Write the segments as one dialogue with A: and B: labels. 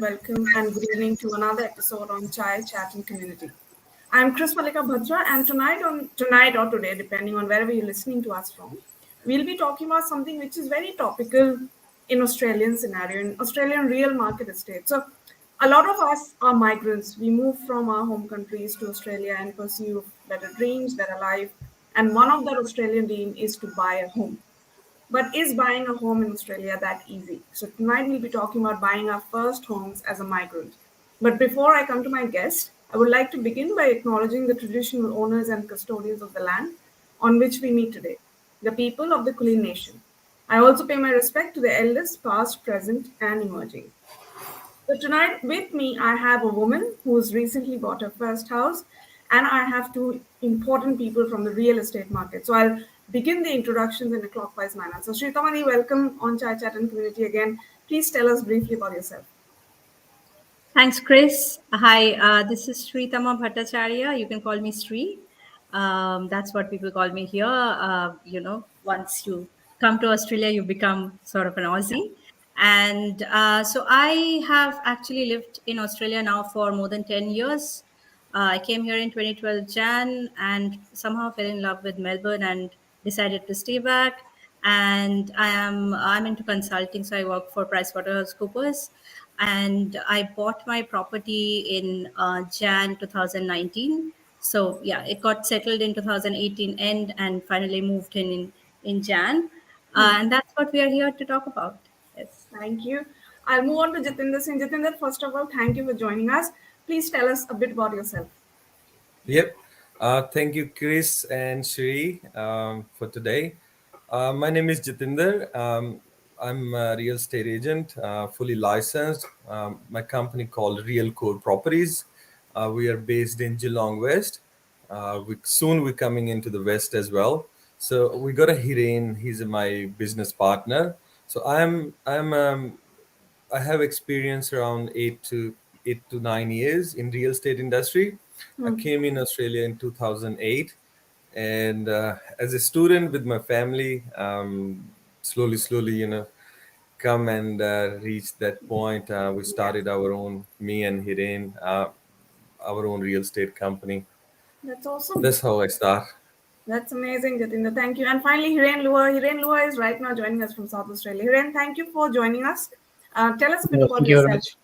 A: welcome and good evening to another episode on Chai Chatting Community. I'm Mallika Bhadra, and tonight or today, depending on wherever you're listening to us from, we'll be talking about something which is very topical in Australian scenario, in Australian real market estate. So, a lot of us are migrants. We move from our home countries to Australia and pursue better dreams, better life, and one of that Australian dream is to buy a home. But is buying a home in Australia that easy? So tonight we'll be talking about buying our first homes as a migrant. But before I come to my guest, I would like to begin by acknowledging the traditional owners and custodians of the land on which we meet today, the people of the Kulin Nation. I also pay my respect to the elders, past, present, and emerging. So tonight with me, I have a woman who's recently bought her first house, and I have two important people from the real estate market. So I'll begin the introductions in a clockwise manner. So Sritamani, welcome on Chai Chat and Community again. Please tell us briefly about yourself.
B: Thanks, Chris. Hi, this is Sreetama Bhattacharya. You can call me Sri. That's what people call me here. Once you come to Australia, you become sort of an Aussie. And so I have actually lived in Australia now for more than 10 years. I came here in 2012 Jan and somehow fell in love with Melbourne and decided to stay back. And I'm into consulting, so I work for PricewaterhouseCoopers, and I bought my property in Jan 2019. So yeah, it got settled in 2018 end and finally moved in Jan, and that's what we are here to talk about. Yes.
A: Thank you. I'll move on to Jatinder Singh. Jatinder, first of all, thank you for joining us. Please tell us a bit about yourself.
C: Yep. Thank you, Chris and Shri, for today. My name is Jatinder. I'm a real estate agent, fully licensed. My company called Real Core Properties. We are based in Geelong West. We're coming into the West as well. So we got a Hiren. He's my business partner. So I have experience around 8 to 9 years in real estate industry. I came in Australia in 2008, and as a student with my family, slowly, come and reach that point. We started our own, me and Hiren, our own real estate company.
A: That's awesome.
C: That's how I start.
A: That's amazing, Jatinder. Thank you. And finally, Hiren Lua. Hiren Lua is right now joining us from South Australia. Hiren, thank you for joining us. Tell us a bit about
D: Thank you very
A: yourself.
D: much.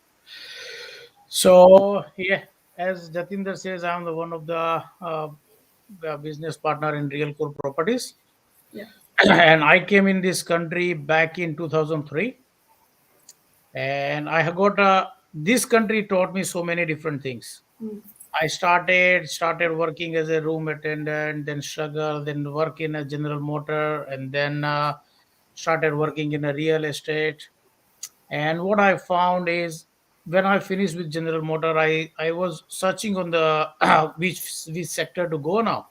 D: So, yeah, as Jatinder says, I'm the one of the business partner in Real Core Properties.
A: Yeah.
D: And I came in this country back in 2003. And I have got this country taught me so many different things. I started working as a room attendant, then struggle, then work in a General Motor, and then started working in a real estate. And what I found is when I finished with General Motor, I was searching on the which sector to go now.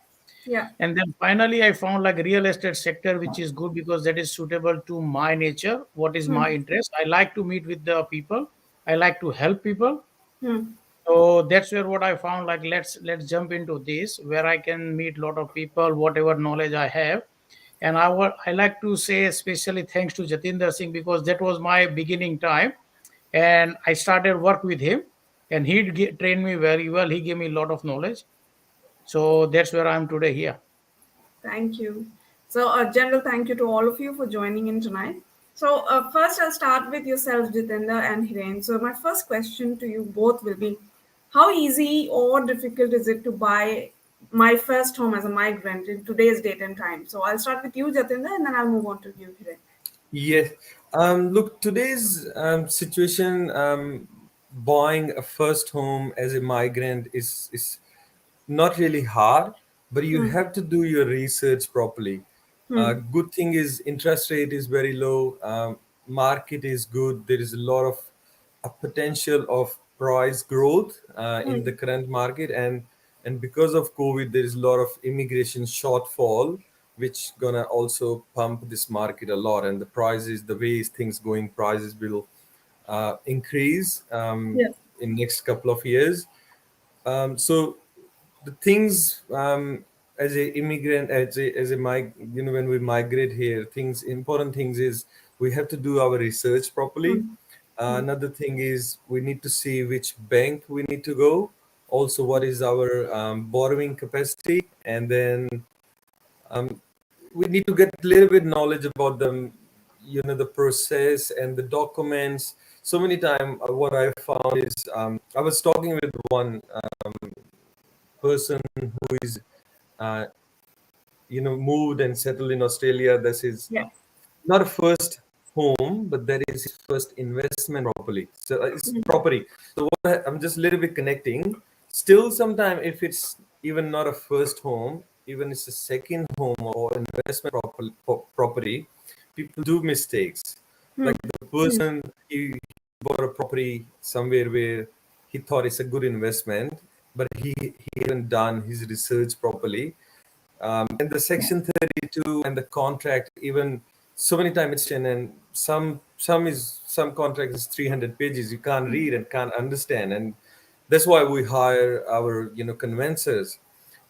A: Yeah.
D: And then finally I found like real estate sector, which is good because that is suitable to my nature, what is my interest. I like to meet with the people. I like to help people. So that's where what I found like let's jump into this where I can meet a lot of people, whatever knowledge I have. And I like to say especially thanks to Jatinder Singh because that was my beginning time, and I started work with him, and he trained me very well. He gave me a lot of knowledge, so that's where I am today here.
A: Thank you. So, a general thank you to all of you for joining in tonight. So, first, I'll start with yourself, Jatinder and Hiren. So, my first question to you both will be how easy or difficult is it to buy my first home as a migrant in today's date and time? So, I'll start with you, Jatinder, and then I'll move on to you, Hiren.
C: Yes. Look, today's situation, buying a first home as a migrant is not really hard, but you have to do your research properly. Good thing is interest rate is very low. Market is good. There is a lot of a potential of price growth in the current market, and because of COVID, there is a lot of immigration shortfall, which gonna also pump this market a lot. And the prices, the way things going, prices will increase
A: Yeah.
C: in next couple of years. So the things as a immigrant, when we migrate here, things important things is we have to do our research properly. Another thing is we need to see which bank we need to go. Also, what is our borrowing capacity, and then we need to get a little bit knowledge about the, the process and the documents. So many times, what I found is I was talking with one person who is, uh, moved and settled in Australia. This is
A: Yeah.
C: not a first home, but that is his first investment properly. So it's property. So I'm just a little bit connecting. Still, sometime if it's even not a first home, even it's a second home or investment property, people do mistakes. Like the person, he bought a property somewhere where he thought it's a good investment, but he hadn't done his research properly, and the section 32 and the contract, even so many times it's in, and some contract is 300 pages, you can't read and can't understand, and that's why we hire our conveyancers.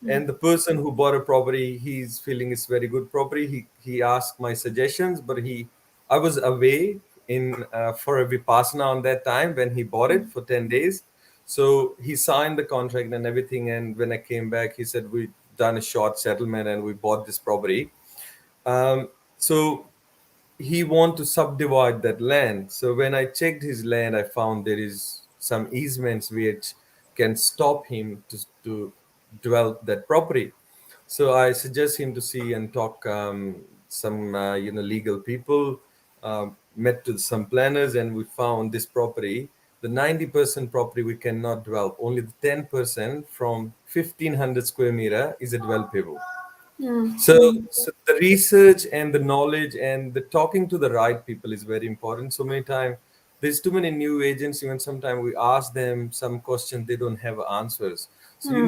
C: And the person who bought a property, he's feeling it's very good property, he asked my suggestions, but I was away in for a vipassana on that time when he bought it for 10 days. So he signed the contract and everything, and when I came back, he said we done a short settlement and we bought this property. So he want to subdivide that land. So when I checked his land, I found there is some easements which can stop him to develop that property. So I suggest him to see and talk some legal people, met to some planners, and we found this property. The 90% property we cannot develop. Only the 10% from 1500 square meter is a developable. So the research and the knowledge and the talking to the right people is very important. So many times there's too many new agents. Even sometimes we ask them some questions, they don't have answers. So you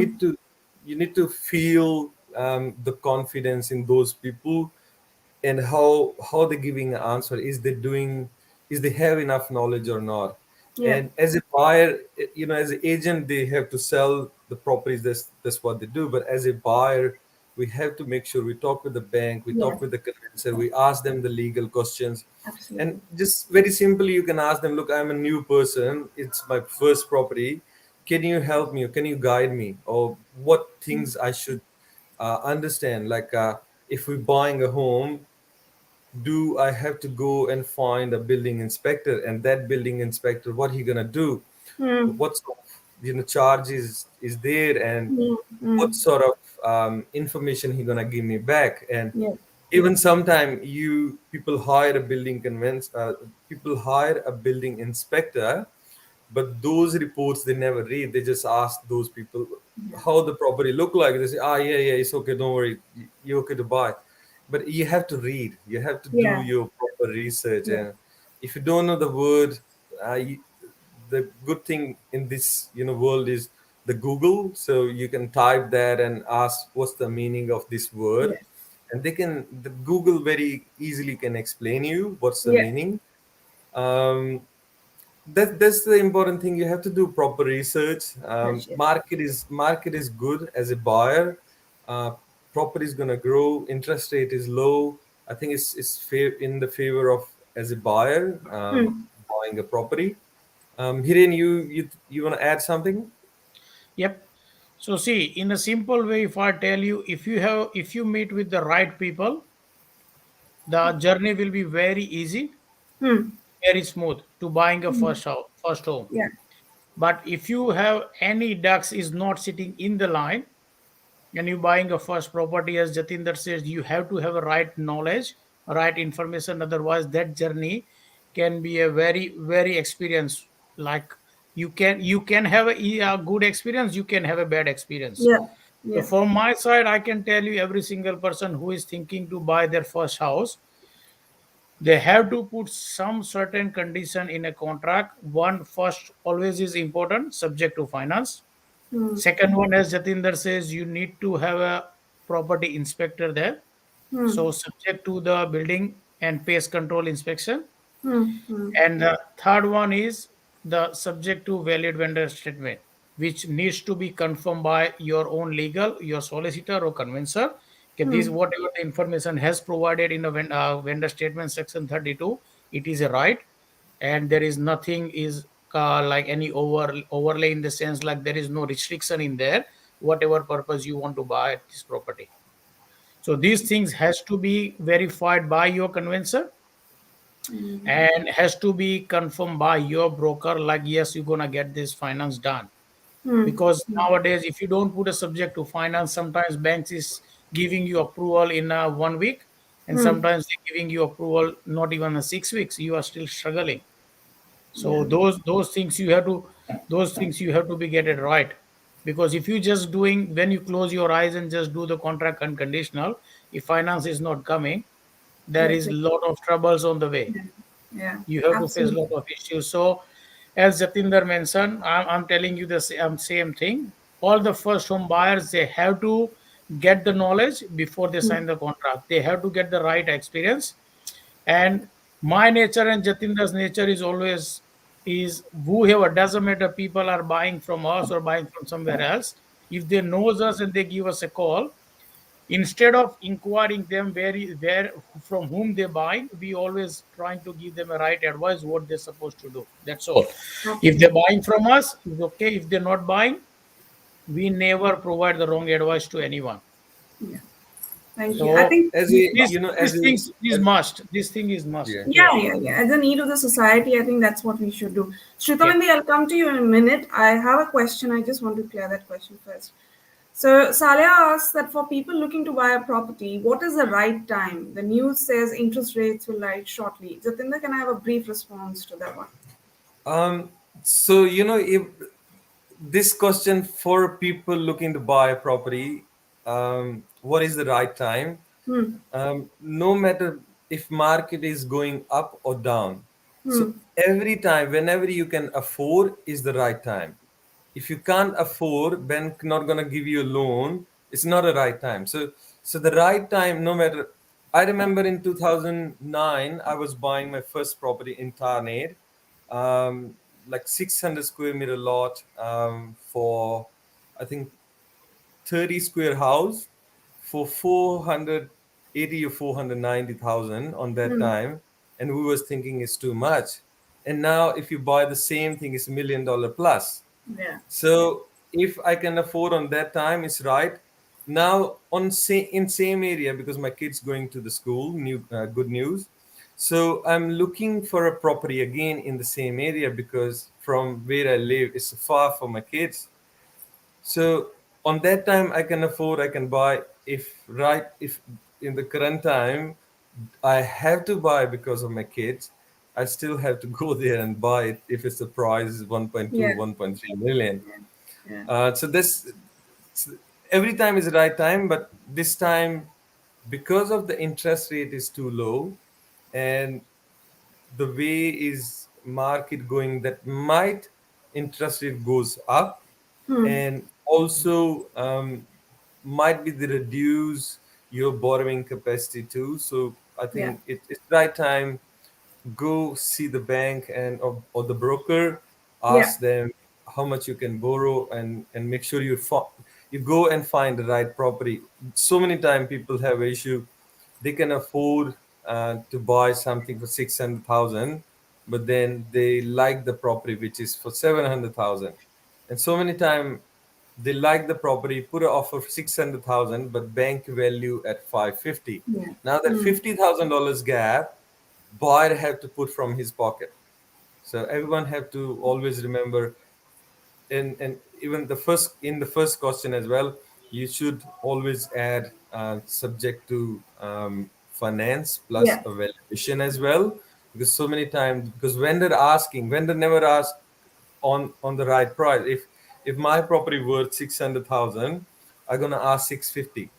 C: need to feel the confidence in those people, and how they're giving an answer. Is they have enough knowledge or not?
A: Yeah.
C: And as a buyer, as an agent, they have to sell the properties. That's what they do. But as a buyer, we have to make sure we talk with the bank, we
A: Yeah.
C: talk with the conveyancer, we ask them the legal questions.
A: Absolutely.
C: And just very simply, you can ask them, look, I'm a new person, it's my first property, can you help me, or can you guide me, or what things I should understand, like if we're buying a home, do I have to go and find a building inspector, and that building inspector, what he gonna do, what sort of charges is there, and what sort of information he gonna give me back. And
A: Yeah.
C: even sometime you people hire a building convince people hire a building inspector, but those reports they never read. They just ask those people how the property look like. They say, yeah, it's okay, don't worry, you're okay to buy. But you have to read, you have to do
A: Yeah.
C: your proper research.
A: Yeah.
C: And if you don't know the word, the good thing in this world is the Google. So you can type that and ask what's the meaning of this word,
A: Yeah.
C: and the Google very easily can explain you what's the
A: Yeah.
C: meaning. um, that's the important thing. You have to do proper research.
A: Yes. Yes.
C: Market is good as a buyer. uh, Property is going to grow, interest rate is low. I think it's in the favor of, as a buyer, buying a property. Hiren, you want to add something?
D: Yep. So see, in a simple way, if I tell you, if you meet with the right people, the journey will be very easy, very smooth to buying a first home.
A: Yeah.
D: But if you have any ducks is not sitting in the line, and you buying a first property, as Jatinder says, you have to have a right knowledge, right information. Otherwise, that journey can be a very, very experience. Like you can have a good experience, you can have a bad experience.
A: Yeah.
D: So
A: Yeah.
D: from my side, I can tell you, every single person who is thinking to buy their first house, they have to put some certain condition in a contract. One, first always is important, subject to finance. Second one, as Jatinder says, you need to have a property inspector there. So subject to the building and pest control inspection. And the third one is the subject to valid vendor statement, which needs to be confirmed by your own legal, your solicitor or conveyancer. Okay, this whatever the information has provided in the vendor statement section 32, it is a right. and there is nothing is like any overlay, in the sense like there is no restriction in there, whatever purpose you want to buy this property. So these things has to be verified by your conveyancer and has to be confirmed by your broker, like yes, you're gonna get this finance done. Because nowadays if you don't put a subject to finance, sometimes banks is giving you approval in 1 week, and sometimes they're giving you approval not even 6 weeks, you are still struggling. So
A: Yeah.
D: those things you have to, be get it right. Because if you just doing, when you close your eyes and just do the contract unconditional, if finance is not coming, there
A: Yeah.
D: is lot of troubles on the way.
A: Yeah. Yeah.
D: You have to face a lot
A: Absolutely.
D: of issues. So, as Jatinder mentioned, I'm telling you the same thing. All the first home buyers, they have to get the knowledge before they sign the contract. They have to get the right experience. And my nature and Jatinder's nature is always is whoever, doesn't matter people are buying from us or buying from somewhere else. If they knows us and they give us a call, instead of inquiring them where from whom they buying, we always trying to give them a right advice what they're supposed to do. That's all. If they're
A: Absolutely.
D: buying from us, it's okay. If they're not buying, we never provide the wrong advice to anyone.
A: Yeah. Thank you. I
D: So
A: think,
C: As a
A: yeah.
C: as a as,
D: this thing is must.
C: yeah.
A: Yeah,
D: Yeah.
A: yeah, yeah. As a need of the society, I think that's what we should do.
D: Yeah.
A: Shritamandi, I'll come to you in a minute. I have a question. I just want to clear that question first. So, Salia asks that for people looking to buy a property, what is the right time? The news says interest rates will rise shortly. Jatinder, can I have a brief response to that one?
C: Um, so if this question for people looking to buy a property, what is the right time? No matter if market is going up or down. So every time, whenever you can afford, is the right time. If you can't afford, bank not gonna give you a loan. It's not a right time. So the right time, no matter. I remember in 2009, I was buying my first property in Tarnade, like 600 square meter lot, for I think 30 square house for 480 or 490,000 on that time, and we was thinking it's too much. And now if you buy the same thing, it's $1 million plus.
A: Yeah.
C: So if I can afford on that time, it's right. Now in same area, because my kids going to the school, new good news. So I'm looking for a property again in the same area, because from where I live it's far for my kids. So on that time I can afford, I can buy. If in the current time I have to buy because of my kids, I still have to go there and buy it if it's the price is 1.2,
A: Yeah.
C: 1.3 million.
A: Yeah. Yeah.
C: So this every time is the right time, but this time, because of the interest rate is too low, and the way is market going, that might interest rate goes up, and also might be the reduce your borrowing capacity too. So I
A: Yeah.
C: think it's right time, go see the bank or the broker,
A: Yeah.
C: ask them how much you can borrow, and make sure you go and find the right property. So many times people have issue, they can afford to buy something for 600,000, but then they like the property which is for 700,000. And so many times they like the property, put an offer for 600,000, but bank value at 550.
A: Yeah.
C: Now that $50,000 gap, buyer have to put from his pocket. So everyone have to always remember, and even the first question as well, you should always add subject to finance plus
A: Yeah.
C: evaluation as well, because so many times, because vendor never ask on the right price. If my property worth 600,000, I'm gonna ask 650,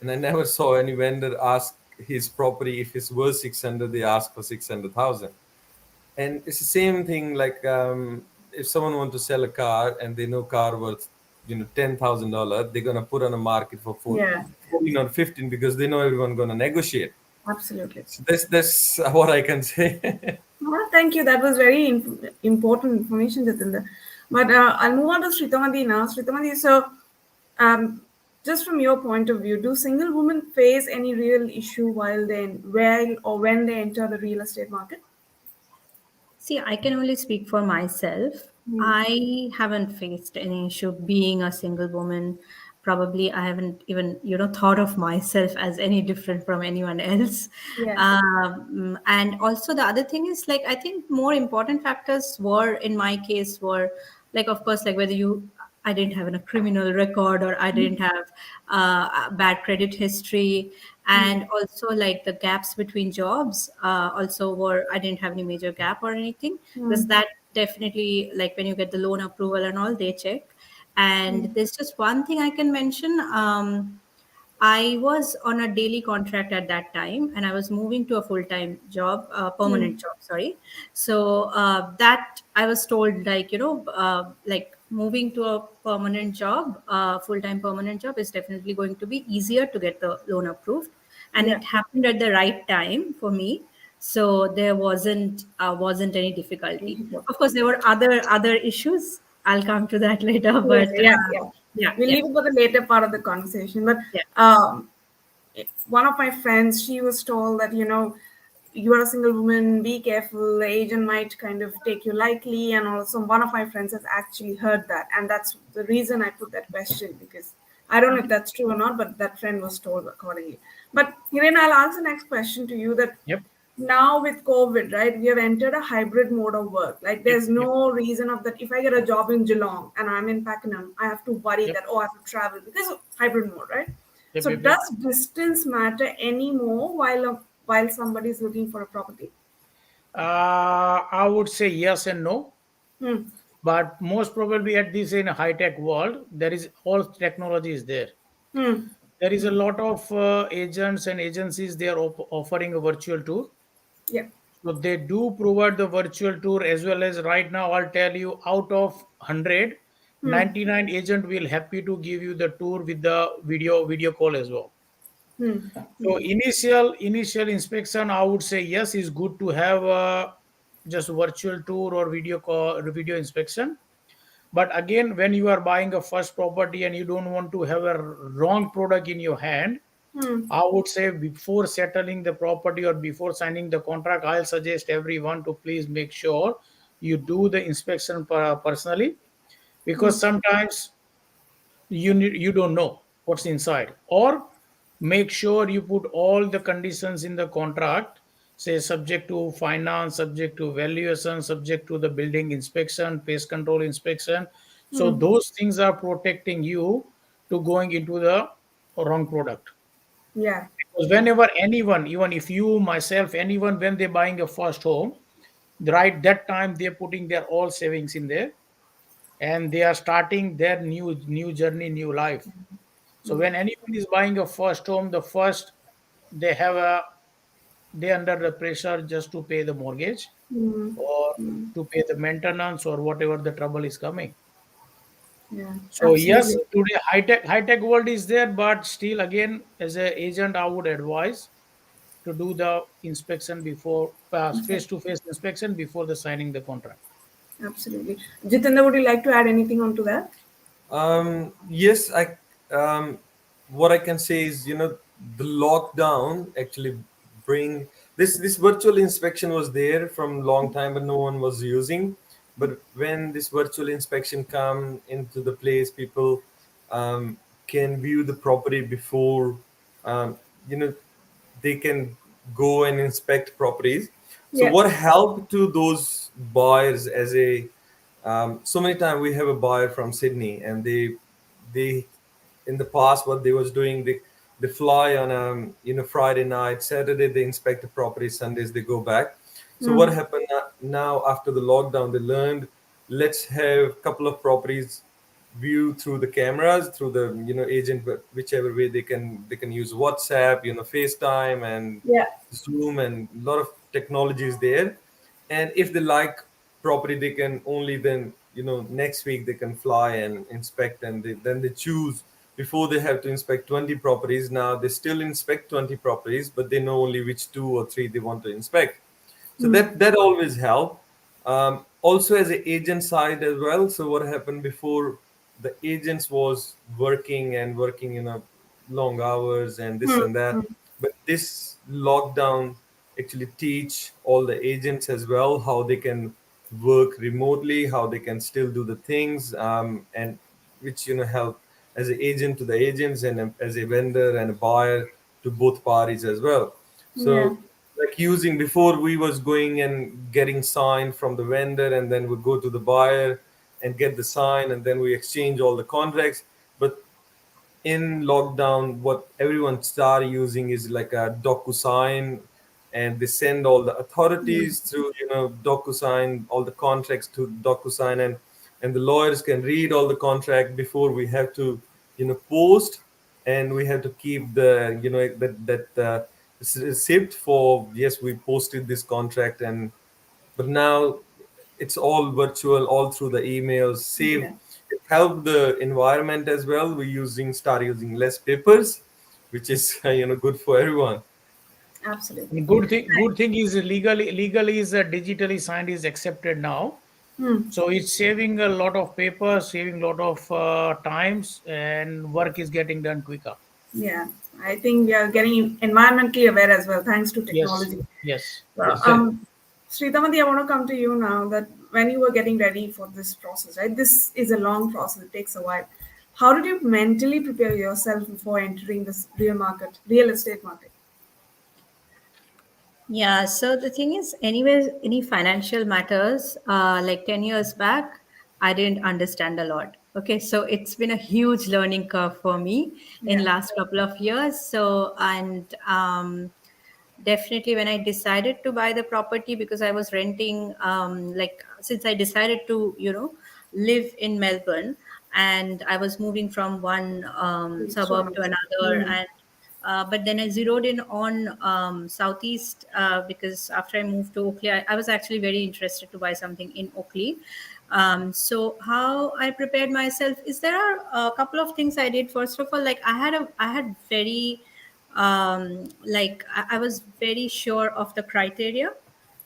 C: and I never saw any vendor ask his property if it's worth 600, they ask for 600,000. And it's the same thing, like if someone want to sell a car and they know car worth $10,000, they're gonna put on a market for
A: Yeah.
C: 14 or 15, because they know everyone gonna negotiate.
A: Absolutely.
C: So that's what I can say.
A: Well, thank you. That was very important information, Jatinder. But I'll move on to Sritamandi now. Sritamandi, so um, just from your point of view, do single women face any real issue while or when they enter the real estate market?
B: See, I can only speak for myself. I haven't faced any issue being a single woman. Probably I haven't even, thought of myself as any different from anyone else.
A: Yeah.
B: And also the other thing is like, I think more important factors were in my case were like, of course, like whether I didn't have a criminal record or I didn't have a bad credit history, and also like the gaps between jobs also were I didn't have any major gap or anything, because that definitely, like when you get the loan approval and all, they check. And there's just one thing I can mention. I was on a daily contract at that time, and I was moving to a full-time job, permanent job. Sorry. So that I was told, like like moving to a permanent job, full-time permanent job, is definitely going to be easier to get the loan approved, and
A: Yeah.
B: it happened at the right time for me. So there wasn't any difficulty. Of course, there were other issues. I'll come to that later, but
A: Later, yeah, yeah.
B: yeah,
A: We'll
B: yeah,
A: leave it for the later part of the conversation. But
B: yeah.
A: um, one of my friends, she was told that, you are a single woman, be careful, the agent might kind of take you lightly. And also, one of my friends has actually heard that. And that's the reason I put that question, because I don't know if that's true or not, but that friend was told accordingly. But Hiren, I'll ask the next question to you that
D: Yep.
A: now with COVID, right, we have entered a hybrid mode of work. Like
D: Yep.
A: there's
D: Yep.
A: no reason of that. If I get a job in Geelong and I'm in Pakenham, I have to worry
D: Yep.
A: that, oh, I have to travel because of hybrid mode, right?
D: Yep.
A: So
D: Yep. Yep.
A: does distance matter anymore while somebody is looking for a property?
D: I would say yes and no.
A: Hmm.
D: But most probably at this in a high tech world, there is all technology is there.
A: Hmm.
D: There is a lot of agents and agencies they are offering a virtual tour.
A: Yeah.
D: So they do provide the virtual tour as well as right now. I'll tell you, out of 100,
A: Hmm.
D: 99 agent will happy to give you the tour with the video call as well.
A: Hmm.
D: So initial inspection, I would say yes, is good to have just virtual tour or video call, video inspection. But again, when you are buying a first property and you don't want to have a wrong product in your hand,
A: Hmm.
D: I would say before settling the property or before signing the contract, I'll suggest everyone to please make sure you do the inspection personally, because sometimes you don't know what's inside. Or make sure you put all the conditions in the contract, say subject to finance, subject to valuation, subject to the building inspection, pest control inspection. So
A: Hmm.
D: those things are protecting you to going into the wrong product.
A: Yeah.
D: Because whenever anyone, even if you, myself, anyone, when they're buying a first home, right that time they're putting their all savings in there, and they are starting their new journey, new life. So when anyone is buying a first home, the first they have a they under the pressure just to pay the mortgage
A: Hmm.
D: or to pay the maintenance or whatever the trouble is coming.
A: Yeah.
D: So yes,
A: Absolutely.
D: today high tech world is there, but still again, as an agent, I would advise to do the inspection before face to face inspection before the signing the contract.
A: Absolutely. Jitinder, would you like to add anything onto that?
C: Yes, um, what I can say is, the lockdown actually bring this virtual inspection was there from long time, but no one was using. But when this virtual inspection come into the place, people can view the property before, um, you know, they can go and inspect properties. So
A: Yeah.
C: what helped to those buyers as a so many times we have a buyer from Sydney, and they in the past what they was doing, they fly on Friday night, Saturday they inspect the property, Sundays they go back. So what
A: Hmm.
C: happened now after the lockdown, they learned, let's have a couple of properties view through the cameras, through the agent, whichever way they can use WhatsApp, FaceTime and
A: Yeah.
C: Zoom, and a lot of technology is there. And if they like property, they can only then next week they can fly and inspect, and then they choose. Before they have to inspect 20 properties, now they still inspect 20 properties, but they know only which two or three they want to inspect. So that always help. Also as an agent side as well. So what happened before, the agents was working long hours and this and that. But this lockdown actually teach all the agents as well how they can work remotely, how they can still do the things, and which help as an agent to the agents and as a vendor and a buyer to both parties as well.
A: Yeah.
C: So like using before we was going and getting sign from the vendor and then we go to the buyer and get the sign and then we exchange all the contracts. But in lockdown, what everyone started using is like a DocuSign, and they send all the authorities through, DocuSign, all the contracts to DocuSign, and the lawyers can read all the contract before we have to, post, and we have to keep the, receipt for yes, we posted this contract, and but now it's all virtual, all through the emails. Save
A: Yeah.
C: it helped the environment as well. We start using less papers, which is good for everyone.
A: Absolutely.
D: And good thing is legally is digitally signed is accepted now. So it's saving a lot of paper, saving a lot of times, and work is getting done quicker.
A: Yeah, I think we are getting environmentally aware as well, thanks to
D: Yes,
A: technology.
D: yes,
A: Well,
D: yes.
A: Sritamati, I want to come to you now that when you were getting ready for this process, right? This is a long process, it takes a while. How did you mentally prepare yourself before entering this real estate market?
B: Yeah, so the thing is, anyways, any financial matters, like 10 years back, I didn't understand a lot. Okay, so it's been a huge learning curve for me in
A: Yeah.
B: last couple of years. So, and definitely when I decided to buy the property, because I was renting, like since I decided to, live in Melbourne, and I was moving from one
A: It's so
B: suburb to
A: nice.
B: another, and but then I zeroed in on Southeast, because after I moved to Oakley, I was actually very interested to buy something in Oakley. So how I prepared myself is there are a couple of things I did. First of all, like I had very like I was very sure of the criteria,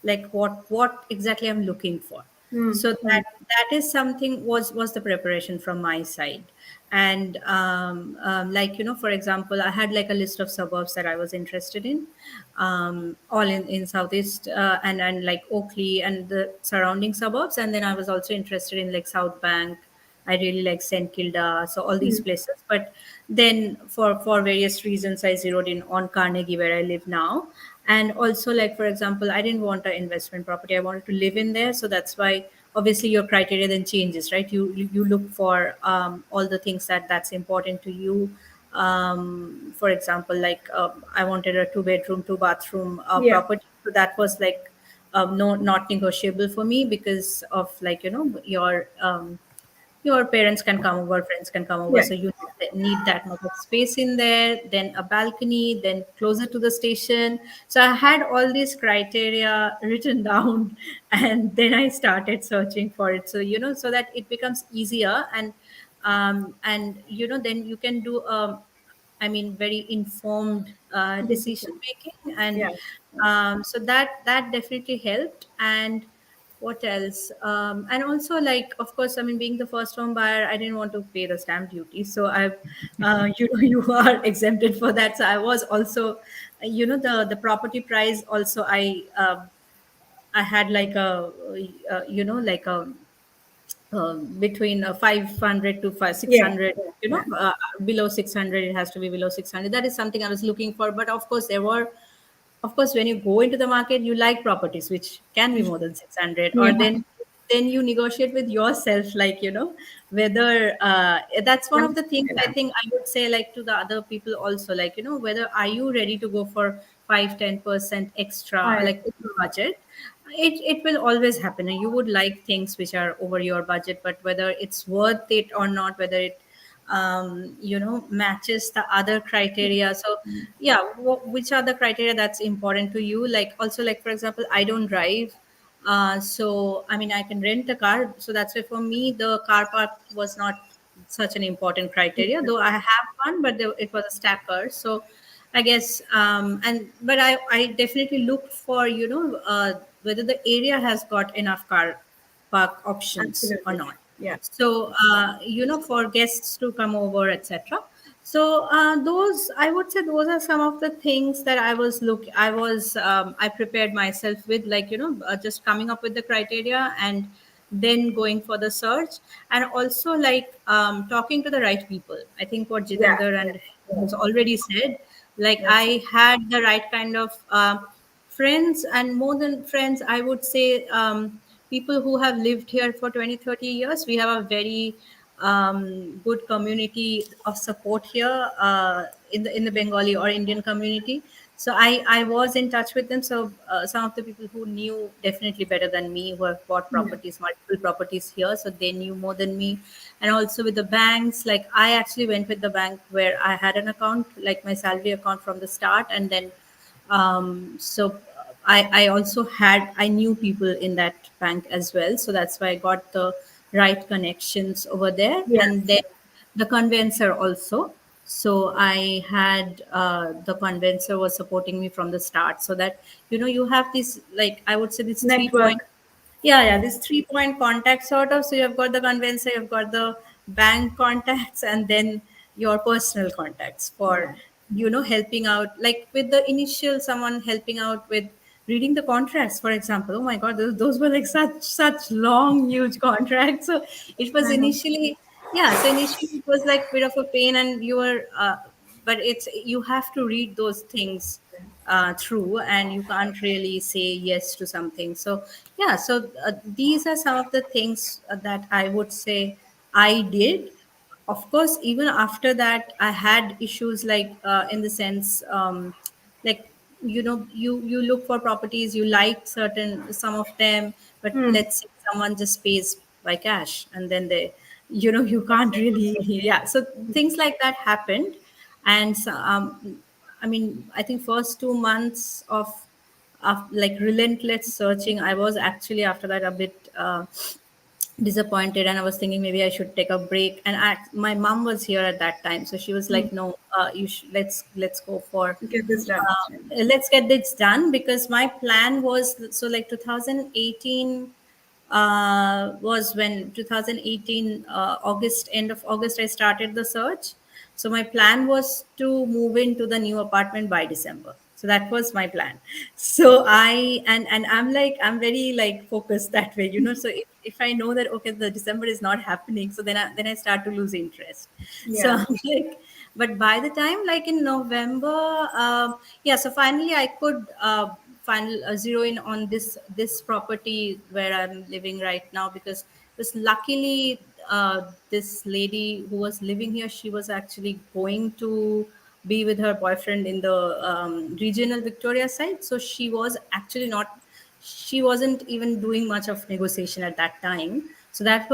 B: like what exactly I'm looking for.
A: Hmm.
B: So that is something was the preparation from my side. And like for example, I had like a list of suburbs that I was interested in, all in Southeast, and like Oakley and the surrounding suburbs. And then I was also interested in like South Bank. I really like St Kilda, so all these places. But then for various reasons, I zeroed in on Carnegie, where I live now. And also, like for example, I didn't want an investment property. I wanted to live in there, so that's why obviously your criteria then changes, right? You look for all the things that's important to you. For example, like I wanted a two-bedroom, two-bathroom
A: Yeah.
B: property, so that was like no, not negotiable for me because of like your parents can come over, friends can come over,
A: Yeah.
B: so you need that much of space in there, then a balcony, then closer to the station. So I had all these criteria written down, and then I started searching for it. So so that it becomes easier, and then you can do very informed decision
A: Decision.
B: making. And
A: Yeah.
B: so that definitely helped. And what else? And also, like, of course, being the first home buyer, I didn't want to pay the stamp duty. So I've, you are exempted for that. So I was also, the property price also, I had like like a between 500 to
A: Yeah.
B: 600,
A: Yeah.
B: below 600, it has to be below 600. That is something I was looking for. But of course, of course, when you go into the market, you like properties which can be more than 600, or
A: Yeah.
B: then you negotiate with yourself, like, whether that's one of the things I
A: Yeah.
B: think I would say, like, to the other people also, like, whether are you ready to go for 5-10% extra,
A: I.
B: like, over budget. It will always happen, and you would like things which are over your budget, but whether it's worth it or not, whether it matches the other criteria. So yeah, which are the criteria that's important to you? Like, also, like, for example, I don't drive, so I can rent a car. So that's why for me the car park was not such an important criteria, though I have one, but it was a stacker. So I guess, and but I definitely looked for whether the area has got enough car park options or
A: Absolutely.
B: not.
A: Yeah.
B: So for guests to come over, etc. So those, I would say, those are some of the things that I prepared myself with, like, just coming up with the criteria and then going for the search, and also like talking to the right people. I think what
A: Yeah,
B: Jitinder
A: yeah,
B: and has already said, like
A: yes,
B: I had the right kind of friends, and more than friends, I would say people who have lived here for 20, 30 years. We have a very good community of support here in the Bengali or Indian community. So I was in touch with them. So some of the people who knew definitely better than me, who have bought
A: yeah,
B: properties, multiple properties here, so they knew more than me. And also with the banks, like I actually went with the bank where I had an account, like my salary account from the start, and then so I also I knew people in that bank as well, so that's why I got the right connections over there. And
A: yes,
B: then the conveyancer also, so I had the conveyancer was supporting me from the start, so that you have this, like I would say, this
A: network.
B: 3 point. Yeah, this 3 point contact sort of. So you've got the conveyancer, you've got the bank contacts, and then your personal contacts for
A: Yeah,
B: helping out. Like with the initial, someone helping out with reading the contracts, for example. Oh my God, those were like such long, huge contracts. So it was
A: I know.
B: initially, yeah. So initially it was like bit of a pain, and you were, but you have to read those things through, and you can't really say yes to something. So yeah, so these are some of the things that I would say I did. Of course, even after that I had issues, like in the sense, like you look for properties, you like certain some of them, but
A: Hmm.
B: let's say someone just pays by cash, and then they you can't really yeah, so things like that happened. And so, I mean, I think first 2 months of like relentless searching, I was actually after that a bit disappointed, and I was thinking maybe I should take a break. And my mom was here at that time, so she was
A: Hmm.
B: like, "No, let's go for
A: Get this done.
B: let's get this done," because my plan was, so like 2018 was when 2018 August, end of August, I started the search. So my plan was to move into the new apartment by December. So that was my plan. So and I'm very like focused that way, so if I know that okay, the December is not happening, so then I start to lose interest. So
A: Yeah.
B: I'm like, but by the time like in November, yeah, so finally I could final zero in on this property where I'm living right now, because just luckily this lady who was living here, she was actually going to be with her boyfriend in the regional Victoria side. So she wasn't even doing much of negotiation at that time. So that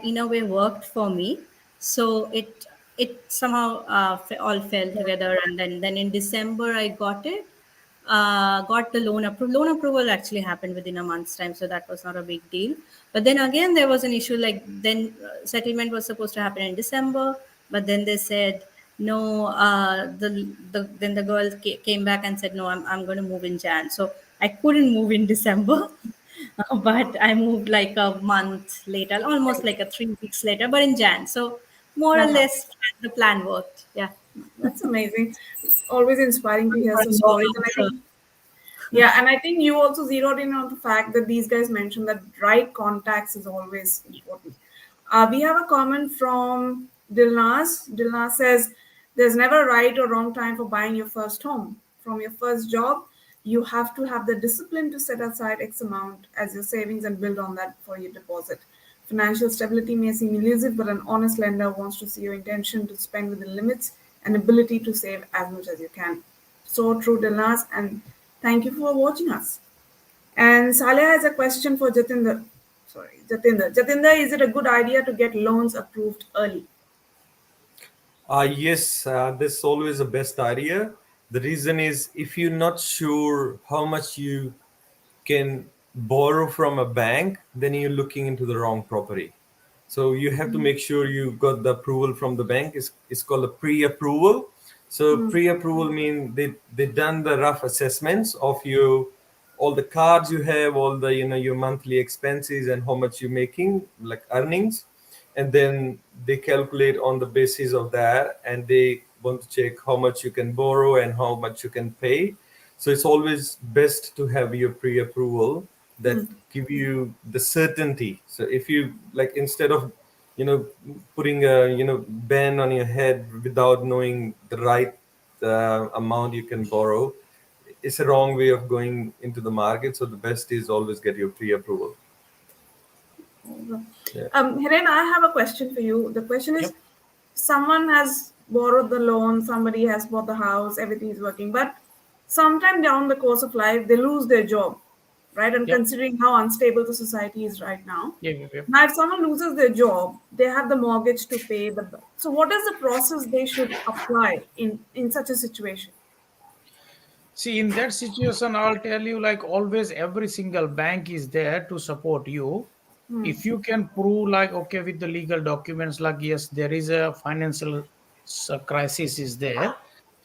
B: in a way worked for me. So it somehow all fell together, and then in December I got the loan approval actually happened within a month's time, so that was not a big deal. But then again there was an issue, like then settlement was supposed to happen in December, but then they said no. Then the girl came back and said no, I'm going to move in Jan. So I couldn't move in December. But I moved like a month later, almost like a 3 weeks later, but in Jan. So more or
A: Uh-huh.
B: less the plan worked. Yeah.
A: That's amazing. It's always inspiring to hear
B: For
A: some
B: a long
A: stories. And I
B: answer.
A: think, yeah, and I think you also zeroed in on the fact that these guys mentioned that right contacts is always important. We have a comment from Dilnas. Dilnas says, "There's never a right or wrong time for buying your first home. From your first job, you have to have the discipline to set aside X amount as your savings and build on that for your deposit. Financial stability may seem elusive, but an honest lender wants to see your intention to spend within limits and ability to save as much as you can." So true, Dilnas, and thank you for watching us. And Saleh has a question for Jatinder. Sorry, Jatinder. Jatinder, is it a good idea to get loans approved early?
C: Yes, that's always the best idea. The reason is if you're not sure how much you can borrow from a bank, then you're looking into the wrong property. So you have to make sure you got the approval from the bank. It's called a pre-approval. So pre-approval means they done the rough assessments of you, all the cards you have, all the your monthly expenses and how much you're making, like earnings, and then they calculate on the basis of that, and they want to check how much you can borrow and how much you can pay. So it's always best to have your pre-approval that give you the certainty. So if you like, instead of putting a ban on your head without knowing the right amount you can borrow, it's a wrong way of going into the market. So the best is always get your pre-approval. Yeah.
A: Hiren, I have a question for you. The question is,
D: Yep.
A: someone has borrowed the loan, somebody has bought the house, everything is working, but sometime down the course of life, they lose their job, right? And
D: Yep.
A: considering how unstable the society is right now,
D: Yep. Yep. Yep.
A: now if someone loses their job, they have the mortgage to pay. So what is the process they should apply in such a situation?
D: See, in that situation, I'll tell you, like always, every single bank is there to support you. If you can prove, like, okay, with the legal documents, like, yes, there is a financial crisis is there.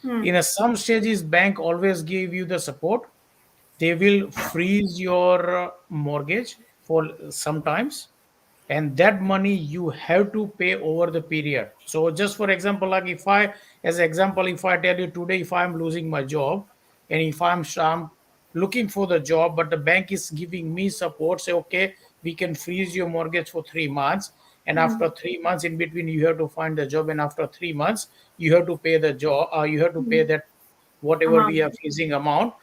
D: In a some stages, bank always give you the support. They will freeze your mortgage for sometimes, and that money you have to pay over the period. So just for example, like if I as example, if I tell you today, if I'm losing my job, and if I'm looking for the job, but the bank is giving me support, say okay, we can freeze your mortgage for 3 months, and after 3 months in between you have to find the job, and after 3 months you have to pay the job, you have to pay that whatever we are
A: Amount.
D: freezing amount.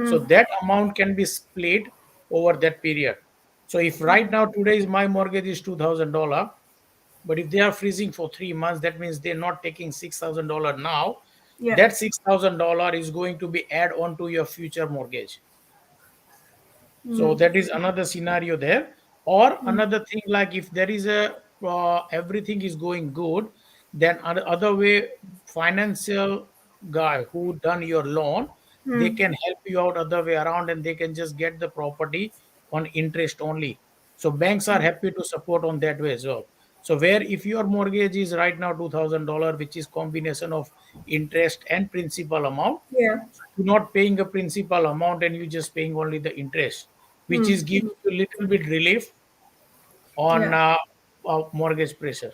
D: So that amount can be split over that period. So if right now today is my mortgage is $2,000, but if they are freezing for 3 months, that means they're not taking $6,000 now.
A: Yeah.
D: That $6,000 is going to be add on to your future mortgage. So that is another scenario there. Or another thing, like if there is a everything is going good, then other way, financial guy who done your loan, they can help you out other way around, and they can just get the property on interest only. So banks are happy to support on that way as well. So where if your mortgage is right now $2,000, which is combination of interest and principal amount,
A: Yeah.
D: you're not paying a principal amount and you're just paying only the interest, which is giving you a little bit relief on
A: Yeah.
D: mortgage pressure.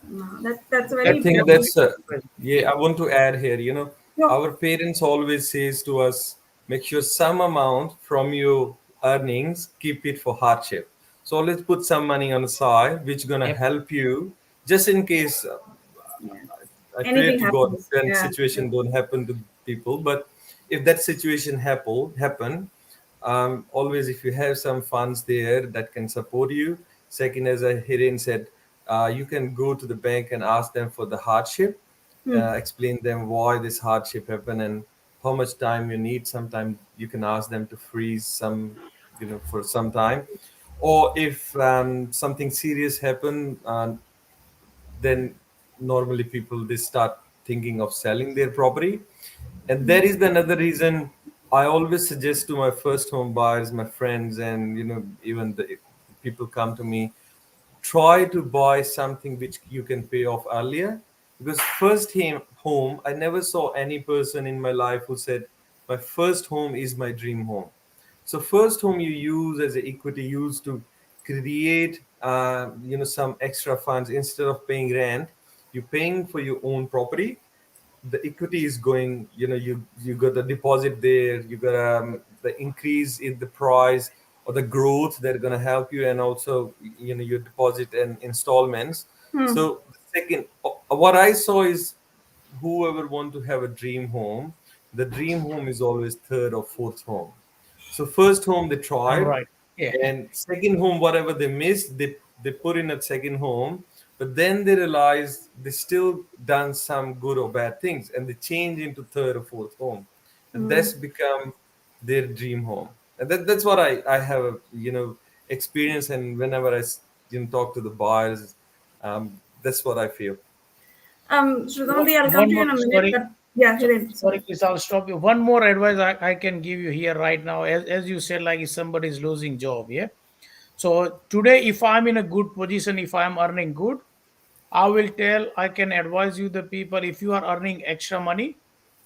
A: No, that's a
C: I
A: very
C: think
A: important.
C: that's yeah. I want to add here.
A: Yeah.
C: Our parents always says to us, make sure some amount from your earnings keep it for hardship. So let's put some money on the side, which gonna
D: Yep.
C: help you just in case.
A: Yeah.
C: I pray
A: Anything
C: to God
A: happens.
C: that
A: Yeah.
C: situation don't happen to people. But if that situation happen, always if you have some funds there that can support you. Second, as Hiren said, you can go to the bank and ask them for the hardship, explain them why this hardship happened and how much time you need. Sometimes you can ask them to freeze some, for some time, or if something serious happen. Then normally people they start thinking of selling their property, and that is the another reason I always suggest to my first home buyers, my friends, and even the people come to me, try to buy something which you can pay off earlier, because home, I never saw any person in my life who said my first home is my dream home. So first home you use as a equity used to create some extra funds. Instead of paying rent, you're paying for your own property. The equity is going, you got the deposit there, you got the increase in the price or the growth that are going to help you, and also your deposit and installments. So the second, what I saw is, whoever want to have a dream home, the dream home is always third or fourth home. So first home they
D: All
C: tried,
D: right. Yeah.
C: and second home whatever they missed, they put in a second home, but then they realized they still done some good or bad things, and they change into third or fourth home, and that's become their dream home. And that's what I have experience, and whenever talk to the buyers, that's what I feel.
A: Shraddhamati, I'll come
D: One
A: to you
D: more,
A: in a minute,
D: sorry,
A: but yeah, Hiren,
D: sorry,
A: sorry.
D: Chris, I'll stop you. One more advice I can give you here right now. As you said, like if somebody is losing job, yeah. So today, if I'm in a good position, if I'm earning good, I can advise you the people, if you are earning extra money,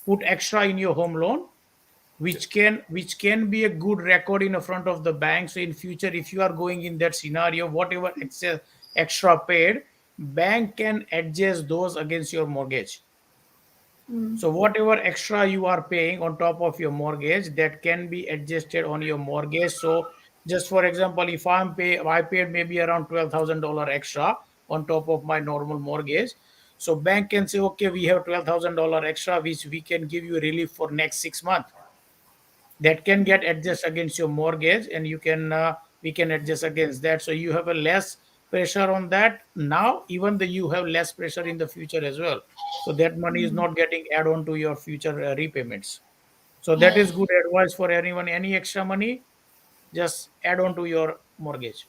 D: put extra in your home loan, which can be a good record in the front of the bank. So in future, if you are going in that scenario, whatever extra paid, bank can adjust those against your mortgage. So whatever extra you are paying on top of your mortgage, that can be adjusted on your mortgage. So just for example, if I paid maybe around $12,000 extra on top of my normal mortgage. So bank can say, okay, we have $12,000 extra, which we can give you relief for next 6 months. That can get adjusted against your mortgage, and you can we can adjust against that. So you have a less pressure on that now, even though you have less pressure in the future as well. So that money is not getting add on to your future repayments. So that is good advice for anyone. Any extra money, just add on to your mortgage.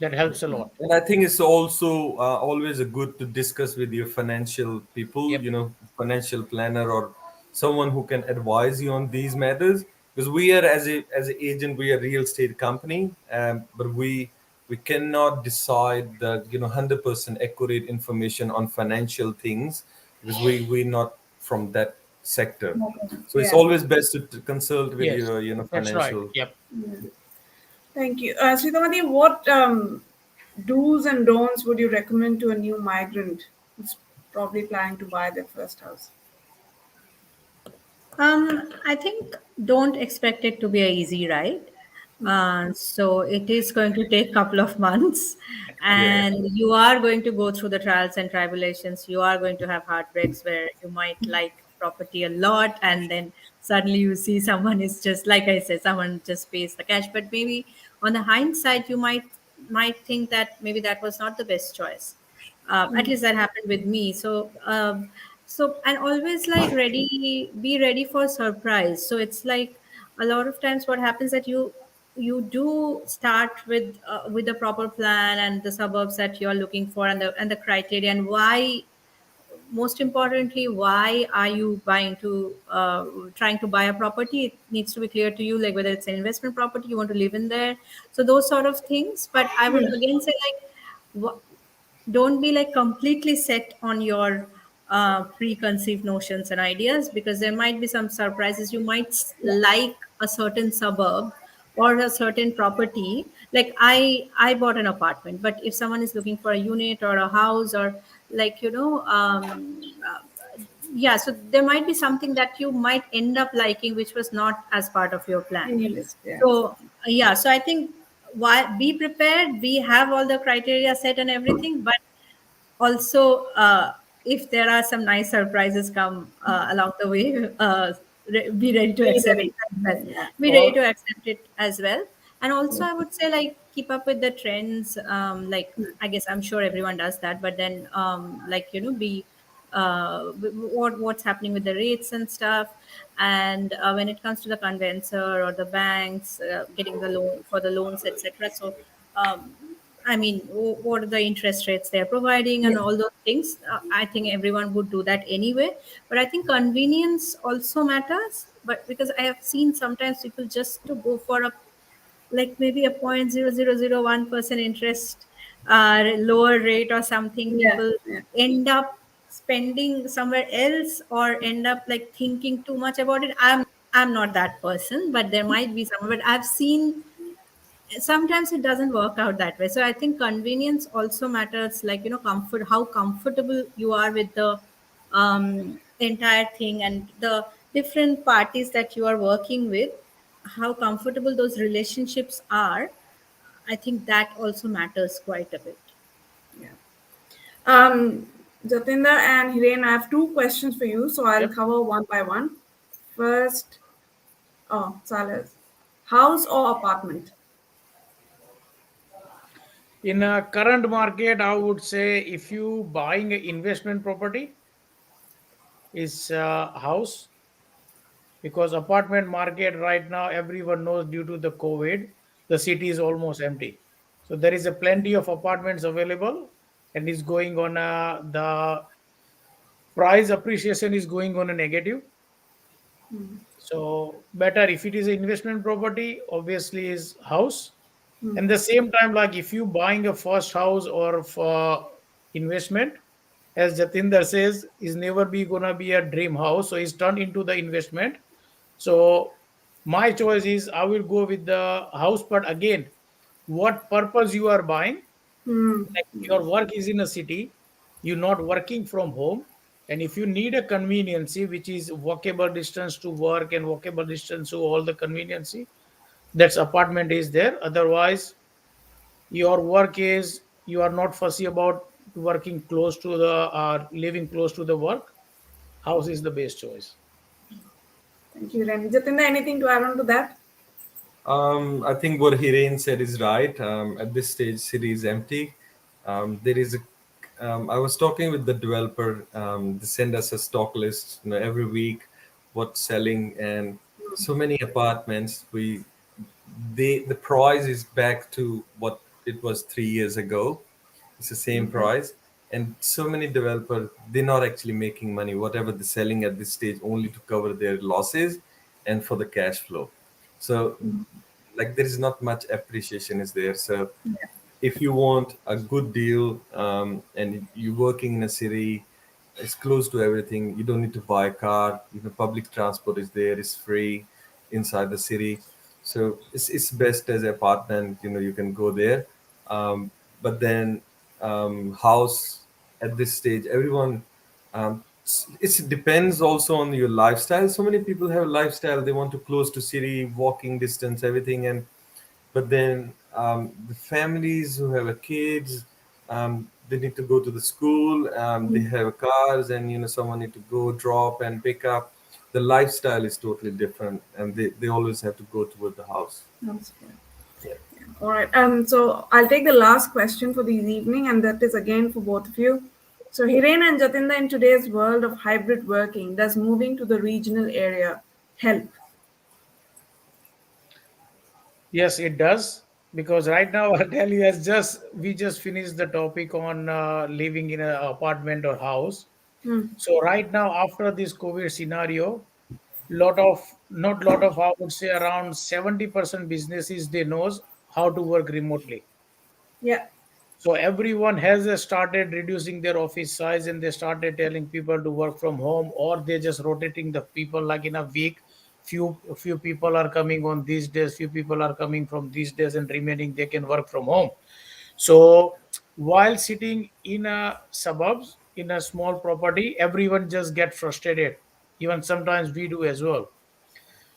D: That helps a lot.
C: And I think it's also always a good to discuss with your financial people,
D: Yep.
C: financial planner or someone who can advise you on these matters. Because we are as a agent, we are a real estate company, but we cannot decide the 100% accurate information on financial things because we're not from that sector. So it's
A: Yeah.
C: always best to consult with
D: Yes,
C: your
D: that's right.
C: financial.
D: Yep.
A: Thank you. Sritamati, what do's and don'ts would you recommend to a new migrant who's probably planning to buy their first house?
B: I think don't expect it to be a easy ride. So it is going to take a couple of months,
C: Yeah.
B: and you are going to go through the trials and tribulations. You are going to have heartbreaks where you might like property a lot, and then suddenly you see someone is just like I said, someone just pays the cash. But maybe on the hindsight, you might think that maybe that was not the best choice. At least that happened with me. So and always like be ready for surprise. So it's like a lot of times what happens that you do start with the proper plan and the suburbs that you're looking for and the criteria and why, most importantly, why are you trying to buy a property. It needs to be clear to you, like whether it's an investment property you want to live in there, so those sort of things. But I would again say, like, don't be like completely set on your preconceived notions and ideas, because there might be some surprises. You might like a certain suburb or a certain property. Like I bought an apartment, but if someone is looking for a unit or a house or like yeah, so there might be something that you might end up liking which was not as part of your plan.
A: In your list, yeah.
B: So yeah, so I think why be prepared. We have all the criteria set and everything, but also if there are some nice surprises come along the way, be ready to
A: Be
B: accept
A: ready.
B: it as well.
A: Yeah.
B: Be ready to accept it as well. And also I would say, like, keep up with the trends. Like, I guess I'm sure everyone does that, but then like, be what's happening with the rates and stuff. And when it comes to the conveyancer or the banks getting the loan for the loans, etc. So um, I mean, what are the interest rates they're providing and
A: Yeah.
B: all those things. I think everyone would do that anyway. But I think convenience also matters. But because I have seen sometimes people just to go for a, like, maybe a 0.0001% interest lower rate or something,
A: Yeah.
B: people
A: Yeah.
B: end up spending somewhere else or end up like thinking too much about it. I'm not that person, but there might be some. But I've seen sometimes it doesn't work out that way. So I think convenience also matters, like, comfort, how comfortable you are with the entire thing, and the different parties that you are working with, how comfortable those relationships are. I think that also matters quite a bit.
A: Yeah. Um, Jatinder and Hiren, I have two questions for you, so I'll
D: Yep.
A: cover one by one. First, oh, Salas, house or apartment?
D: In a current market, I would say if you buying an investment property is house, because apartment market right now everyone knows due to the COVID, the city is almost empty. So there is a plenty of apartments available, and is going on the price appreciation is going on a negative. So better if it is an investment property, obviously is house. And the same time, like if you buying a first house or for investment, as Jatinder says, is never be gonna be a dream house. So it's turned into the investment. So my choice is I will go with the house, but again, what purpose you are buying?
A: Hmm.
D: Like your work is in a city, you're not working from home. And if you need a conveniency, which is walkable distance to work and walkable distance to all the conveniency, that's apartment is there. Otherwise, your work is you are not fussy about working close to the living close to the work. House is the best choice.
A: Thank you, Hiren. Jatinder, anything to add on to that?
C: I think what Hiren said is right. At this stage, city is empty. There is a. I was talking with the developer. They send us a stock list, every week, what's selling, and so many apartments. The price is back to what it was 3 years ago. It's the same price, and so many developers they're not actually making money. Whatever they're selling at this stage, only to cover their losses and for the cash flow. So like there is not much appreciation is there. So if you want a good deal, and you're working in a city, it's close to everything, you don't need to buy a car, public transport is there, it's free inside the city. So it's best as an apartment, you can go there. But then house at this stage, everyone, it depends also on your lifestyle. So many people have a lifestyle, they want to close to city, walking distance, everything. And but then the families who have a kids, they need to go to the school, they have cars, and someone need to go drop and pick up. The lifestyle is totally different, and they always have to go toward the house.
A: That's good.
C: Yeah.
A: All right. So I'll take the last question for this evening, and that is again for both of you. So Hiren and Jatinder, in today's world of hybrid working, does moving to the regional area help?
D: Yes, it does. Because right now, I'll tell you, as just we just finished the topic on living in an apartment or house. So right now, after this COVID scenario, lot of not lot of I would say around 70% businesses they knows how to work remotely.
A: Yeah.
D: So everyone has started reducing their office size, and they started telling people to work from home, or they just rotating the people like in a week. Few people are coming on these days, few people are coming from these days, and remaining they can work from home. So while sitting in a suburbs in a small property, everyone just get frustrated. Even sometimes we do as well.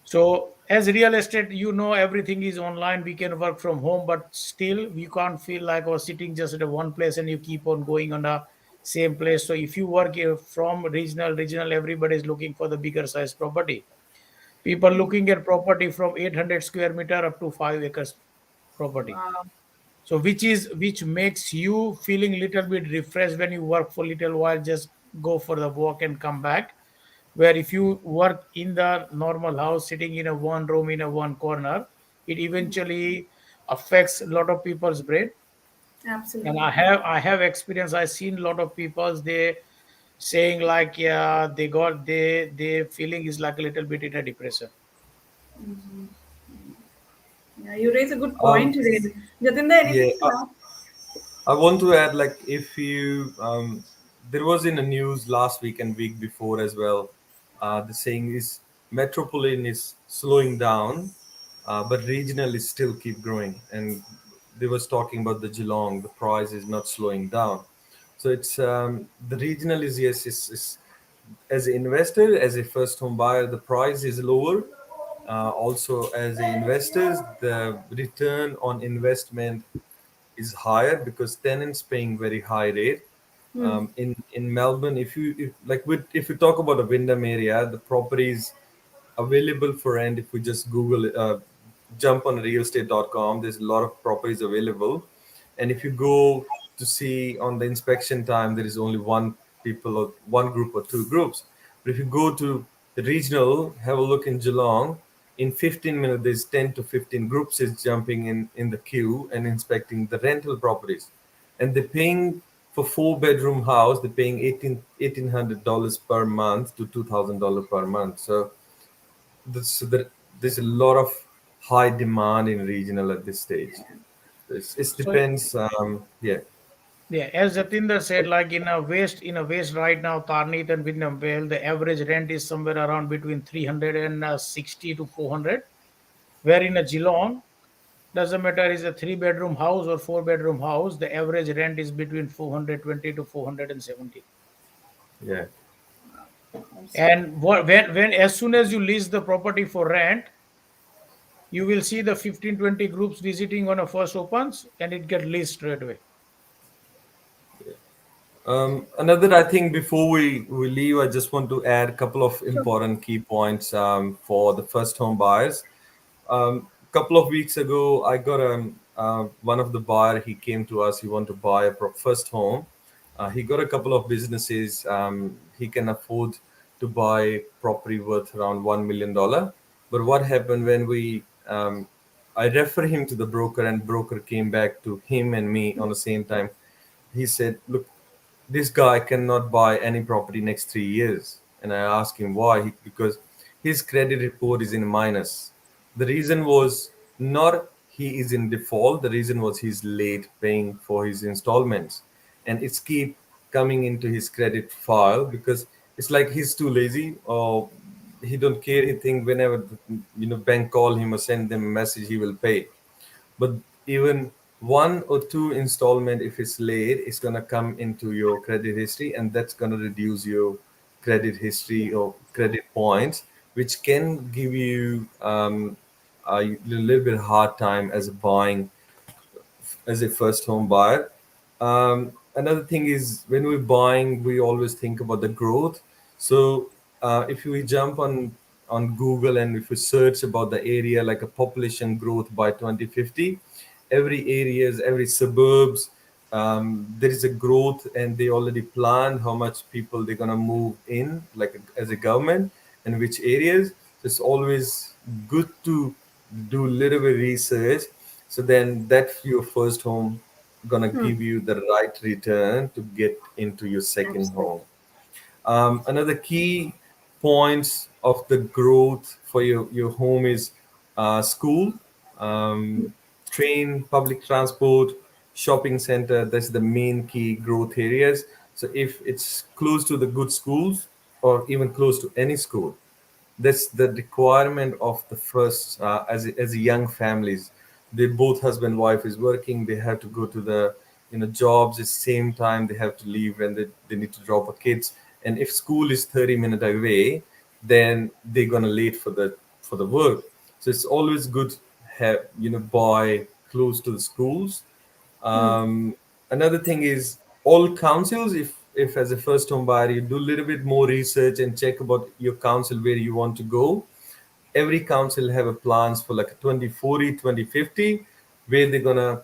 D: So, as real estate, everything is online. We can work from home, but still, we can't feel like or sitting just at one place and you keep on going on the same place. So, if you work from regional, everybody is looking for the bigger size property. People looking at property from 800 square meter up to 5 acres property.
A: Wow.
D: So, which makes you feeling little bit refreshed when you work for little while. Just go for the walk and come back, where if you work in the normal house sitting in a one room in a one corner, it eventually affects a lot of people's brain. And
A: Absolutely.
D: I have experience. I've seen a lot of people they saying like, yeah, they feeling is like a little bit in a depression.
A: Yeah, you raise a good
C: um,
A: point, Hiren. Jatinder,
C: yeah,
A: anything to add?
C: I want to add, like, if you, there was in the news last week and week before as well. The saying is metropolitan is slowing down, but regional is still keep growing. And they was talking about the Geelong, the price is not slowing down. So it's the regional is, yes, is as an investor, as a first home buyer, the price is lower. Also, as a investors, the return on investment is higher because tenants paying very high rate. In Melbourne, if you talk about a Wyndham area, the properties available for rent, if we just Google it, jump on realestate.com, there's a lot of properties available. And if you go to see on the inspection time, there is only one people or one group or two groups. But if you go to the regional, have a look in Geelong, in 15 minutes, there's 10 to 15 groups is jumping in the queue and inspecting the rental properties. And they're paying for 4 bedroom house, they're paying $1,800 per month to $2,000 per month. So there's a lot of high demand in regional at this stage. It
D: So
C: depends. Yeah,
D: yeah, as Jatinder said, like in a west right now, Tarnit and Wyndham Vale, the average rent is somewhere around between 360 to 400. Where in a Geelong, doesn't matter is a 3 bedroom house or 4 bedroom house, the average rent is between 420 to 470.
C: yeah.
A: Absolutely.
D: And when as soon as you lease the property for rent, you will see the 15-20 groups visiting on a first opens, and it get leased straight away.
C: Another, I think, before we leave, I just want to add a couple of
A: Sure.
C: important key points for the first home buyers. Couple of weeks ago, I got one of the buyer. He came to us. He wanted to buy a first home. He got a couple of businesses. He can afford to buy property worth around $1 million. But what happened when I refer him to the broker, and broker came back to him and me on the same time. He said, "Look, this guy cannot buy any property next 3 years." And I asked him why. Because his credit report is in minus. The reason was not he is in default. The reason was he's late paying for his installments, and it's keep coming into his credit file because it's like he's too lazy, or he don't care. He think whenever bank call him or send them a message, he will pay. But even one or two installment, if it's late, it's gonna come into your credit history, and that's gonna reduce your credit history or credit points, which can give you a little bit hard time as buying as a first home buyer. Another thing is when we're buying, we always think about the growth. So if we jump on Google and if we search about the area like a population growth by 2050, every areas, every suburbs, there is a growth, and they already plan how much people they're gonna move in, like as a government, and which areas. It's always good to do little bit research, so then that's your first home gonna give you the right return to get into your second home.
A: Absolutely.
C: Another key points of the growth for your home is school, um, train, public transport, shopping center. That's the main key growth areas. So if it's close to the good schools or even close to any school, that's the requirement of the first as a young families. They both husband wife is working, they have to go to the jobs at the same time, they have to leave when they need to drop a kids. And if school is 30 minutes away, then they're gonna late for the work. So it's always good to have buy close to the schools. Another thing is all councils. If as a first home buyer you do a little bit more research and check about your council where you want to go, every council have a plans for like a 2040, 2050, where they're gonna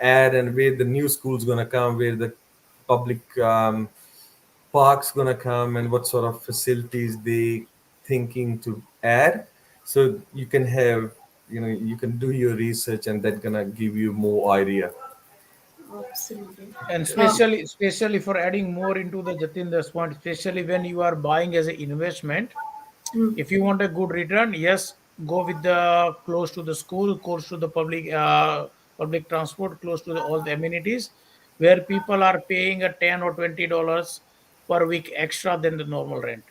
C: add and where the new school's gonna come, where the public parks gonna come, and what sort of facilities they thinking to add. So you can have you can do your research, and that gonna give you more idea.
A: Absolutely.
D: And
A: Uh,
D: especially for adding more into the Jatinder's point, especially when you are buying as an investment,
A: mm,
D: if you want a good return, yes, go with the close to the school, close to the public transport, close to all the amenities, where people are paying a $10 or $20 per week extra than the normal rent,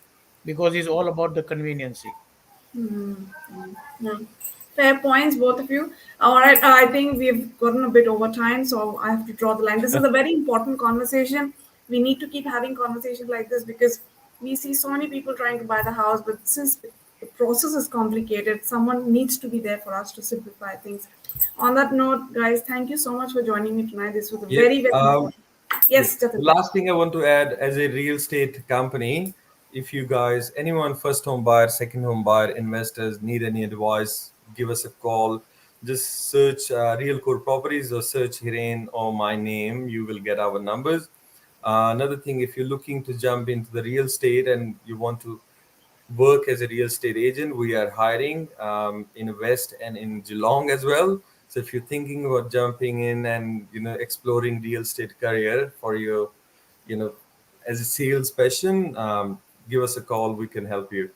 D: because it's all about the conveniency.
A: mm. Fair points, both of you. All right, I think we've gotten a bit over time, so I have to draw the line. This is a very important conversation. We need to keep having conversations like this because we see so many people trying to buy the house, but since the process is complicated, someone needs to be there for us to simplify things. On that note, guys, thank you so much for joining me tonight. This was a
C: Yeah.
A: very, very important.
C: Yeah.
A: Yes,
C: The
A: Jatinder.
C: last thing I want to add, as a real estate company, if you guys, anyone, first home buyer, second home buyer, investors need any advice, give us a call. Just search Real Core Properties or search Hiren or my name. You will get our numbers. Another thing, if you're looking to jump into the real estate and you want to work as a real estate agent, we are hiring in West and in Geelong as well. So if you're thinking about jumping in and exploring real estate career for your, you know, as a sales passion, give us a call. We can help you.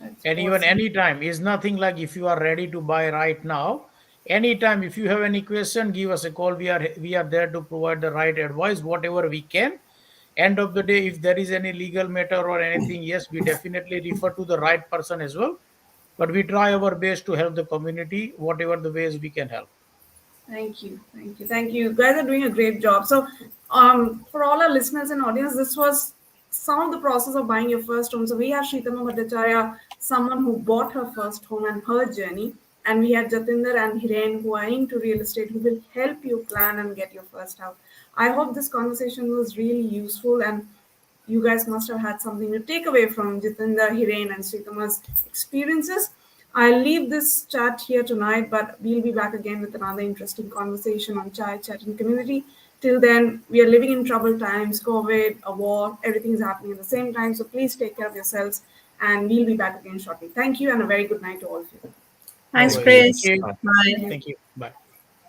A: That's
D: And even
A: awesome.
D: anytime is nothing like if you are ready to buy right now. Anytime, if you have any question, give us a call. We are there to provide the right advice, whatever we can. End of the day, if there is any legal matter or anything, yes, we definitely refer to the right person as well. But we try our best to help the community, whatever the ways we can help.
A: Thank you. Thank you. Thank you. You guys are doing a great job. So, for all our listeners and audience, this was some of the process of buying your first home. So we have Sreetama Bhattacharya, someone who bought her first home and her journey. And we have Jatinder and Hiren who are into real estate who will help you plan and get your first house. I hope this conversation was really useful and you guys must have had something to take away from Jitinder, Hiren, and Sritama's experiences. I'll leave this chat here tonight, but we'll be back again with another interesting conversation on Chai Chatting Community. Till then, we are living in troubled times, COVID, a war, everything is happening at the same time. So please take care of yourselves, and we'll be back again shortly. Thank you, and a very good night to all of you.
B: Thanks,
C: Thank you.
D: Thank
B: Chris.
D: you.
B: Bye.
A: Yeah.
D: Thank you.